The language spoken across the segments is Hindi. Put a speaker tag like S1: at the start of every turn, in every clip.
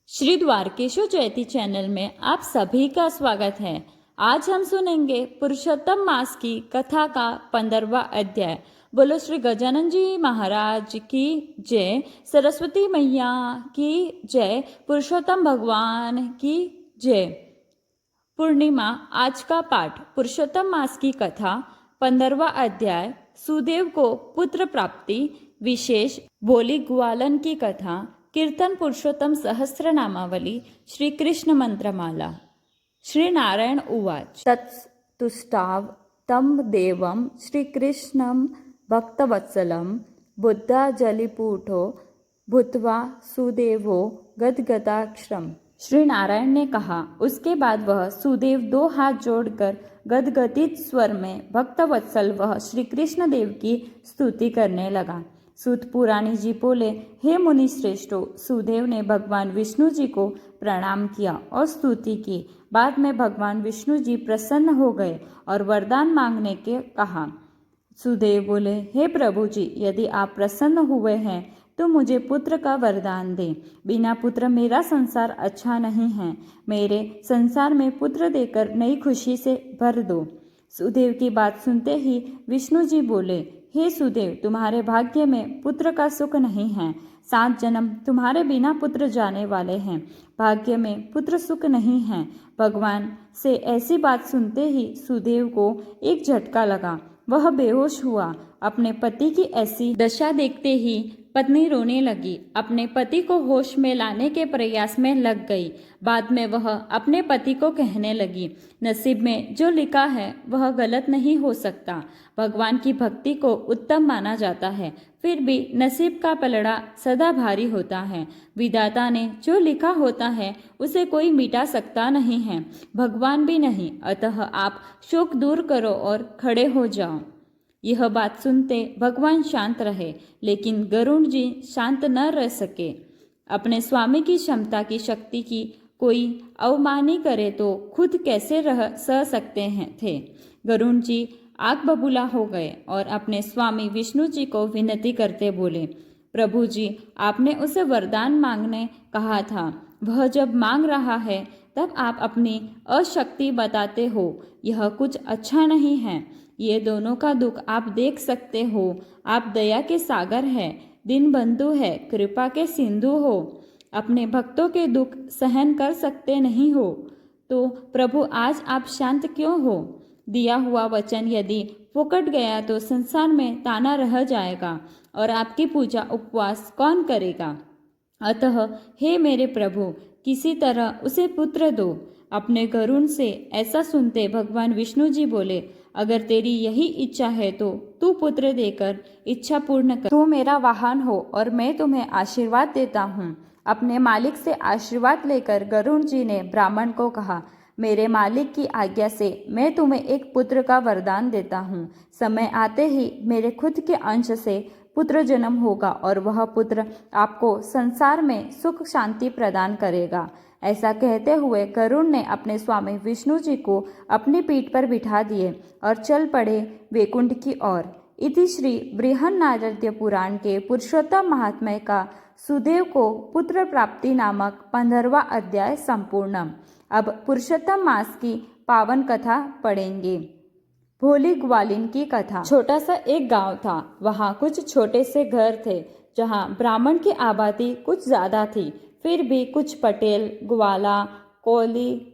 S1: श्री द्वारकेश्वर जयती चैनल में आप सभी का स्वागत है। आज हम सुनेंगे पुरुषोत्तम मास की कथा का 15वां अध्याय। बोलो श्री गजानन जी महाराज की जय, सरस्वती मैया की जय, पुरुषोत्तम भगवान की जय। पूर्णिमा आज का पाठ। पुरुषोत्तम मास की कथा 15वां अध्याय। सुदेव को पुत्र प्राप्ति विशेष। बोली ग्वालन की कथा। कीर्तन पुरुषोत्तम सहस्र नामावली। श्री कृष्ण मंत्रमाला। श्री नारायण उवाच। तत्तुष्टाव तम देवम श्रीकृष्णं भक्तवत्सलं बुद्धाजलिपूठो भूत्वा सुदेवो गदगदाक्षरम्। श्री नारायण ने कहा। उसके बाद वह सुदेव 2 हाथ जोड़कर गदगदित स्वर में भक्तवत्सल वह श्री कृष्ण देव की स्तुति करने लगा। सूत पुराणी जी बोले, हे मुनि श्रेष्ठो, सुदेव ने भगवान विष्णु जी को प्रणाम किया और स्तुति की। बाद में भगवान विष्णु जी प्रसन्न हो गए और वरदान मांगने के कहा। सुदेव बोले, हे प्रभु जी, यदि आप प्रसन्न हुए हैं तो मुझे पुत्र का वरदान दें। बिना पुत्र मेरा संसार अच्छा नहीं है। मेरे संसार में पुत्र देकर नई खुशी से भर दो। सुदेव की बात सुनते ही विष्णु जी बोले, हे सुदेव, तुम्हारे भाग्य में पुत्र का सुख नहीं है। 7 जन्म तुम्हारे बिना पुत्र जाने वाले हैं। भाग्य में पुत्र सुख नहीं है। भगवान से ऐसी बात सुनते ही सुदेव को एक झटका लगा। वह बेहोश हुआ। अपने पति की ऐसी दशा देखते ही पत्नी रोने लगी। अपने पति को होश में लाने के प्रयास में लग गई। बाद में वह अपने पति को कहने लगी, नसीब में जो लिखा है वह गलत नहीं हो सकता। भगवान की भक्ति को उत्तम माना जाता है, फिर भी नसीब का पलड़ा सदा भारी होता है। विधाता ने जो लिखा होता है उसे कोई मिटा सकता नहीं है, भगवान भी नहीं। अतः आप शोक दूर करो और खड़े हो जाओ। यह बात सुनते भगवान शांत रहे, लेकिन गरुड़ जी शांत न रह सके। अपने स्वामी की क्षमता की शक्ति की कोई अवमानी करे तो खुद कैसे सह सकते थे। गरुड़ जी आग बबूला हो गए और अपने स्वामी विष्णु जी को विनती करते बोले, प्रभु जी, आपने उसे वरदान मांगने कहा था। वह जब मांग रहा है तब आप अपनी अशक्ति बताते हो। यह कुछ अच्छा नहीं है। ये दोनों का दुख आप देख सकते हो। आप दया के सागर है, दीनबंधु है, कृपा के सिंधु हो। अपने भक्तों के दुख सहन कर सकते नहीं हो तो प्रभु आज आप शांत क्यों हो? दिया हुआ वचन यदि फुकट गया तो संसार में ताना रह जाएगा और आपकी पूजा उपवास कौन करेगा? अतः हे मेरे प्रभु, किसी तरह उसे पुत्र दो। अपने गरुड़ से ऐसा सुनते भगवान विष्णु जी बोले, अगर तेरी यही इच्छा है तो तू पुत्र देकर इच्छा पूर्ण कर। तू मेरा वाहन हो और मैं तुम्हें आशीर्वाद देता हूँ। अपने मालिक से आशीर्वाद लेकर गरुड़ जी ने ब्राह्मण को कहा, मेरे मालिक की आज्ञा से मैं तुम्हें एक पुत्र का वरदान देता हूँ। समय आते ही मेरे खुद के अंश से पुत्र जन्म होगा और वह पुत्र आपको संसार में सुख शांति प्रदान करेगा। ऐसा कहते हुए गरुड़ ने अपने स्वामी विष्णु जी को अपनी पीठ पर बिठा दिए और चल पड़े वैकुंठ की ओर। इति श्री बृहन्नारद पुराण के पुरुषोत्तम महात्म्य का सुदेव को पुत्र प्राप्ति नामक 15वां अध्याय संपूर्ण। अब पुरुषोत्तम मास की पावन कथा पढ़ेंगे। भोली ग्वालिन की कथा। छोटा सा एक गांव था। वहाँ कुछ छोटे से घर थे जहाँ ब्राह्मण की आबादी कुछ ज़्यादा थी। फिर भी कुछ पटेल, ग्वाला, कोली,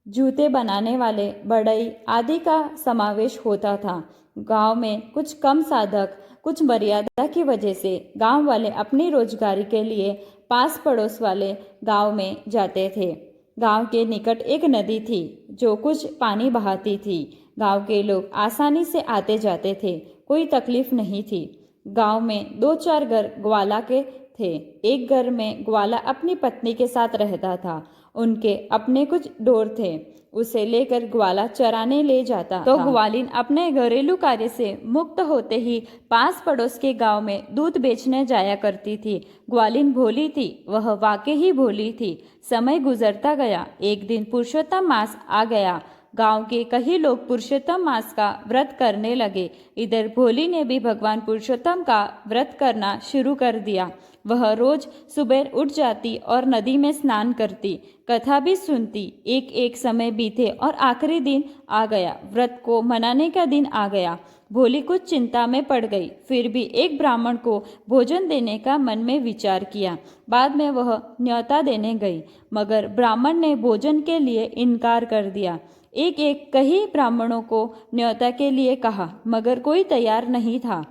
S1: जूते बनाने वाले, बढ़ई आदि का समावेश होता था। गांव में कुछ कम साधक, कुछ मर्यादा की वजह से गांव वाले अपनी रोजगारी के लिए पास पड़ोस वाले गांव में जाते थे। गांव के निकट एक नदी थी जो कुछ पानी बहाती थी। गांव के लोग आसानी से आते जाते थे, कोई तकलीफ नहीं थी। गांव में 2-4 घर ग्वाला के थे। एक घर में ग्वाला अपनी पत्नी के साथ रहता था। उनके अपने कुछ ढोर थे, उसे लेकर ग्वाला चराने ले जाता तो ग्वालिन अपने घरेलू कार्य से मुक्त होते ही पास पड़ोस के गांव में दूध बेचने जाया करती थी। ग्वालिन भोली थी, वह वाकई ही भोली थी। समय गुजरता गया। एक दिन पुरुषोत्तम मास आ गया। गांव के कई लोग पुरुषोत्तम मास का व्रत करने लगे। इधर भोली ने भी भगवान पुरुषोत्तम का व्रत करना शुरू कर दिया। वह रोज सुबह उठ जाती और नदी में स्नान करती, कथा भी सुनती। एक एक समय बीते और आखिरी दिन आ गया, व्रत को मनाने का दिन आ गया। भोली कुछ चिंता में पड़ गई, फिर भी एक ब्राह्मण को भोजन देने का मन में विचार किया। बाद में वह न्योता देने गई, मगर ब्राह्मण ने भोजन के लिए इनकार कर दिया। एक एक कई ब्राह्मणों को न्योता के लिए कहा, मगर कोई तैयार नहीं था।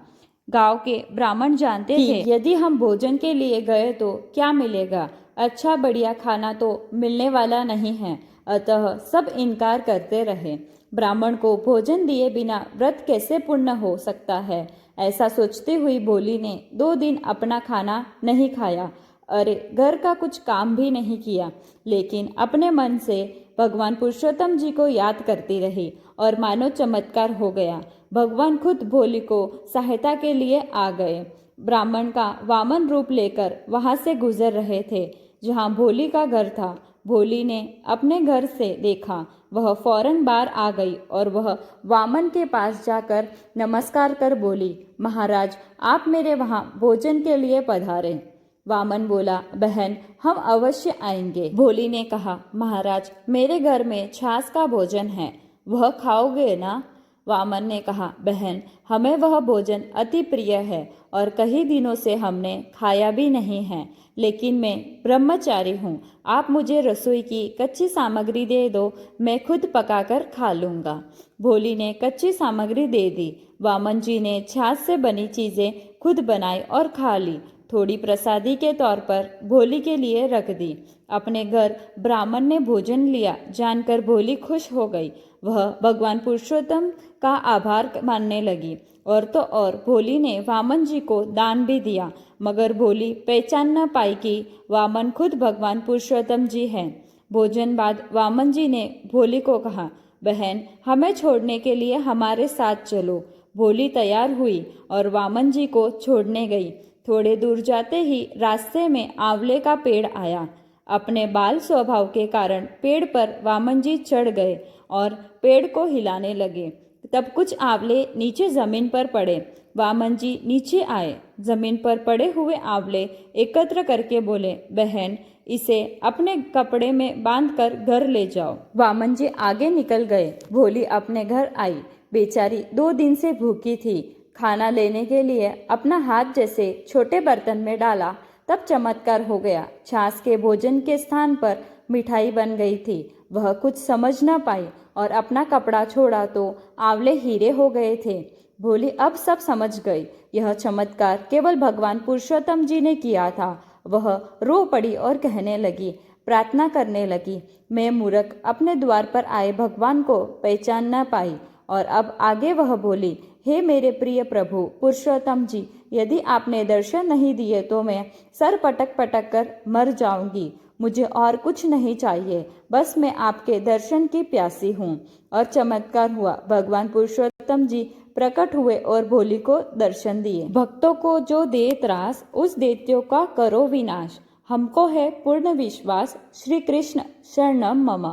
S1: गांव के ब्राह्मण जानते थे यदि हम भोजन के लिए गए तो क्या मिलेगा, अच्छा बढ़िया खाना तो मिलने वाला नहीं है, अतः सब इनकार करते रहे। ब्राह्मण को भोजन दिए बिना व्रत कैसे पूर्ण हो सकता है, ऐसा सोचती हुई भोली ने 2 दिन अपना खाना नहीं खाया, अरे घर का कुछ काम भी नहीं किया, लेकिन अपने मन से भगवान पुरुषोत्तम जी को याद करती रही और मानो चमत्कार हो गया। भगवान खुद भोली को सहायता के लिए आ गए। ब्राह्मण का वामन रूप लेकर वहां से गुजर रहे थे जहां भोली का घर था। भोली ने अपने घर से देखा, वह फौरन बाहर आ गई और वह वामन के पास जाकर नमस्कार कर बोली, महाराज आप मेरे वहां भोजन के लिए पधारे। वामन बोला, बहन हम अवश्य आएंगे। भोली ने कहा, महाराज मेरे घर में छाछ का भोजन है, वह खाओगे ना? वामन ने कहा, बहन हमें वह भोजन अति प्रिय है और कई दिनों से हमने खाया भी नहीं है, लेकिन मैं ब्रह्मचारी हूँ, आप मुझे रसोई की कच्ची सामग्री दे दो, मैं खुद पकाकर खा लूँगा। भोली ने कच्ची सामग्री दे दी। वामन जी ने छाछ से बनी चीज़ें खुद बनाई और खा ली। थोड़ी प्रसादी के तौर पर भोली के लिए रख दी। अपने घर ब्राह्मण ने भोजन लिया जानकर भोली खुश हो गई। वह भगवान पुरुषोत्तम का आभार मानने लगी। और तो और भोली ने वामन जी को दान भी दिया, मगर भोली पहचान न पाई कि वामन खुद भगवान पुरुषोत्तम जी हैं। भोजन बाद वामन जी ने भोली को कहा, बहन हमें छोड़ने के लिए हमारे साथ चलो। भोली तैयार हुई और वामन जी को छोड़ने गई। थोड़े दूर जाते ही रास्ते में आंवले का पेड़ आया। अपने बाल स्वभाव के कारण पेड़ पर वामन जी चढ़ गए और पेड़ को हिलाने लगे। तब कुछ आंवले नीचे जमीन पर पड़े। वामन जी नीचे आए, जमीन पर पड़े हुए आंवले एकत्र करके बोले, बहन इसे अपने कपड़े में बांधकर घर ले जाओ। वामन जी आगे निकल गए। भोली अपने घर आई। बेचारी 2 दिन से भूखी थी। खाना लेने के लिए अपना हाथ जैसे छोटे बर्तन में डाला, तब चमत्कार हो गया। छाछ के भोजन के स्थान पर मिठाई बन गई थी। वह कुछ समझ न पाई और अपना कपड़ा छोड़ा तो आंवले हीरे हो गए थे। भोली अब सब समझ गई। यह चमत्कार केवल भगवान पुरुषोत्तम जी ने किया था। वह रो पड़ी और कहने लगी, प्रार्थना करने लगी, मैं मूर्ख अपने द्वार पर आए भगवान को पहचान न पाई। और अब आगे वह बोली, हे मेरे प्रिय प्रभु पुरुषोत्तम जी, यदि आपने दर्शन नहीं दिए तो मैं सर पटक पटक कर मर जाऊंगी। मुझे और कुछ नहीं चाहिए, बस मैं आपके दर्शन की प्यासी हूँ। और चमत्कार हुआ। भगवान पुरुषोत्तम जी प्रकट हुए और भोली को दर्शन दिए। भक्तों को जो दे त्रास, उस दैत्यों का करो विनाश। हमको है पूर्ण विश्वास, श्री कृष्ण शरणम मम।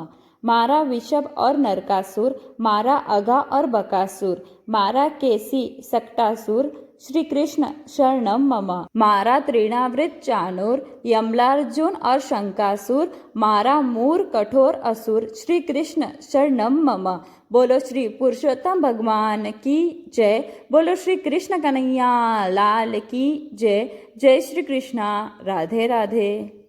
S1: मारा विषभ और नरकासुर, मारा अघा और बकासुर, मारा केसी सक्टासुर, श्री कृष्ण शरणम मम। मारा तृणावृत चाणूर, यमलार्जुन और शंकासुर, मारा मूर कठोर असुर, श्री कृष्ण शरणम मम। बोलो श्री पुरुषोत्तम भगवान की जय। बोलो श्री कृष्ण कन्हैया लाल की जय। जय श्री कृष्णा। राधे राधे।